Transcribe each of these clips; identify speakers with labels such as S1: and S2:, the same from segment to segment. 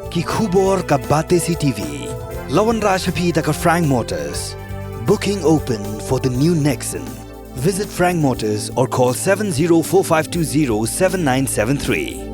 S1: ki khubor ka bate CTV. Lawan Rashapi taka Frank Motors. Booking open for the new Nexon. Visit Frank Motors or call 7045207973.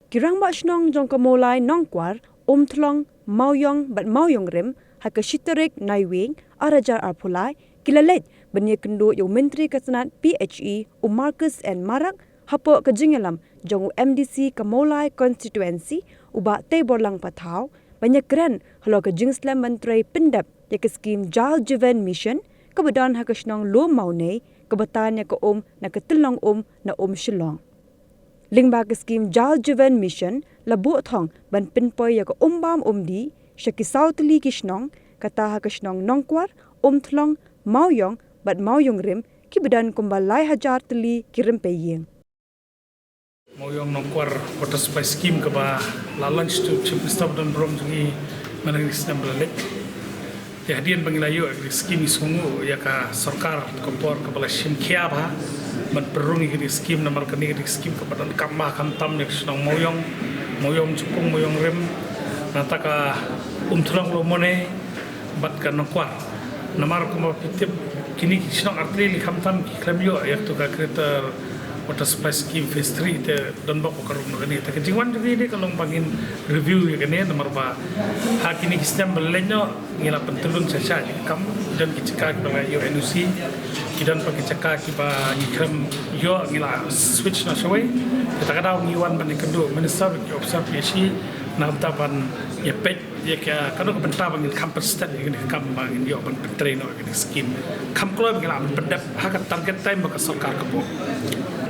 S2: Kirang Bashnong Jongkamolai Nongkwar, Thlong, Mauyong, but Mauyong Rim, Hakashitarik Naiwing, Arajar Arpulai, Kilalet, Banyakendo, Yo Menteri Kasanat PHE, Marcus and Marak, Hapo Kajingalam, Jongu MDC Kamolai Constituency, Uba Teborlang Patau, Banyakran, Halo Kajingslam Menteri Pindap, Yak Scheme Jal Jiven Mission, Kabadan Hakashnong Lo Maune, Kabatan Yak na Katilong na Shillong. Lingbag scheme Jal Jiven Mission labo thong ban pinpoy yak bam di shaki Southli Kishnong kata Hakashnong Nongkwar Thlong Mauyong bat Mauyong Rim kibedan kumbalai hajar teli kirim peyeng.
S3: Mauyong Nongkwar water supply scheme kaba la lunch to Chief Minister dan Brom jungi manang sistem belalik. Ya hadian bangilayo scheme sungu ya ka sarkar kompor kabala sim kia ba man perungi kini scheme nomor kini scheme kepada kamah kantam ni senang moyong cupung moyong rem nata ka Thlong lo mone bat ka Nongkwar namar kuma pitip kini senang artri li kantam ki klamyo ya tu ka kereta water supply scheme phase 3 te don bak ko karung kini ta kejingwan juga ni kalau bangin review ya kini nomor ba ha kini sistem belenyo ngila pentulun saja kam dan kicika bala yo NUC kidan pakai cakap kiba ikram yo ngila switch na shawai kita kadang ngiwan ban kendo minister ki observe PHE na taban ya pet ya ka kanu benta bangil campus stat ni kam bangin yo ban pentre no ni scheme kam klo ngila pendap hak target time baka sarkar kepo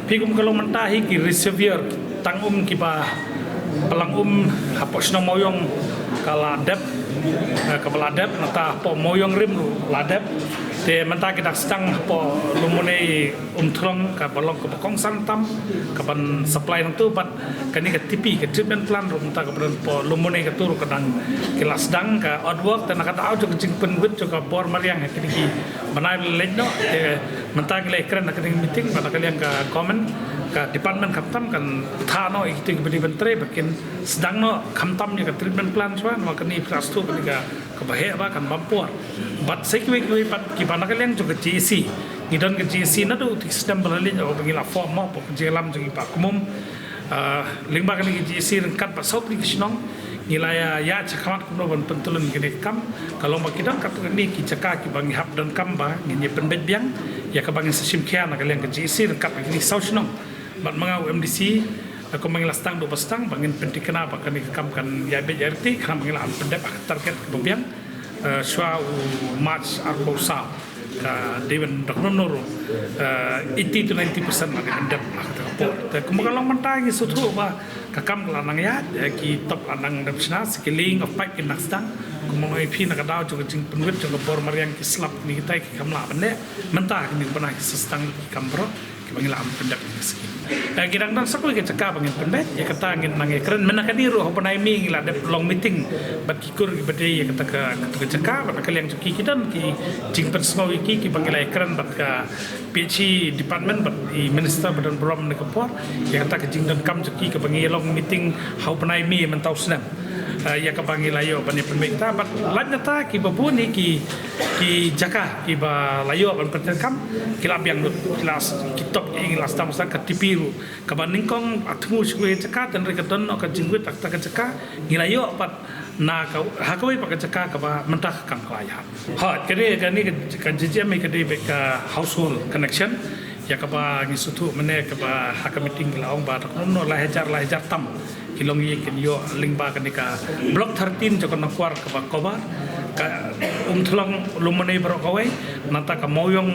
S3: pigum kalau mentahi ki reservoir tangum kiba pelang hapos no moyong kala dep kepala dep nata po moyong rim ladep te menta kita sedang po lumune Thlong ka balong ke Bokong Santam kapan supply nang tu bat kani ke tipi ke treatment plan menta ke po lumune ke turu kadang kelas sedang ka outwork tan kata au ke jing penwit ke bor mariang kini ki banai lejno te menta ke lekren ke meeting pada kalian ke comment ka department kamtam kan thano ikti ke menteri bakin sedang no kamtamnya ke treatment plan swa makani prastu ketika kebahe ba kan bampor bat sekwe pat ki banakal yang juga GC ngidon ke GC na do sistem belalin o bangila form mo po jelam jungi pa kumum lingba kan ke GC rengkat pa sop ni kisnong ngilaya ya cakamat kuno ban pentulun gene kam kalau makidang katu ni ki caka ki bangi hap dan kam ba ngi penbet biang ya ka bangi sim kia na kalian ke GC rengkat ni sausnong bat mangau MDC aku mengilas do pastang bangin pentikena apa kan kam kan ya BRT kan mengilas pendep target kebubian shwa March arbo sa ka Dewan Doknoro 80 to 90% nak pendep ta kumakalong mantagi sutu ba kakam lanang ya ki top lanang dapsna skilling of pipe in nastang kumong IP nakadaw juga jing penwit juga bor mariang ki slap ni kita ki kamla bende mentah ni pernah sistang kambro pangilam pendak miskin. Girang dan sakul ke cakap pangin pendak ya kata angin nangai keren menakadiru ho panai mi ngila de long meeting bat kikur ki bade ya kata ke cakap bat kalian cuki kidan ki jing persno iki ki pangilai keren bat ka PHE department bat i minister badan brom ne kapor ya kata ke jing dan kam cuki ke pangilong meeting ho panai mi mentau senam ya ka pangilayo pani pemekta bat lanyata ki babuni ki jaka ki ba layo ban pertekam kilap yang kelas kitab ing las tamusan ka tipiru ka baningkong atmu sue caka dan rekedon ka jingwit tak caka ngilayo pat na ka hakoi pa caka ka ba mentah kam klaya ha kene kani ka JJM ka de ka household connection ya ka ba ngisutu mene ka ba hakamiting laong ba no lahajar tam kilong ye ken yo lingba kanika block 13 joko Nongkwar ka ba kobar ka Thlong lumone bro kawai nata ka moyong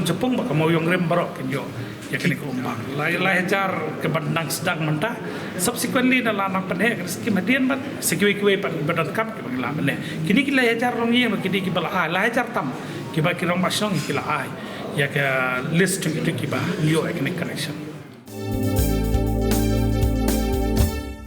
S3: jepung ba ka moyong rem bro ken yo ya kini ko umbang lahajar ke bandang sedang menta subsequently na lanang penhe ki madian bat sekwe pan badan kap ki bangla mene kini ki lahajar rong ye kini ki bala lahajar tam ki ba ki rong masong ki la ai ya ka list to ki ba yo economic connection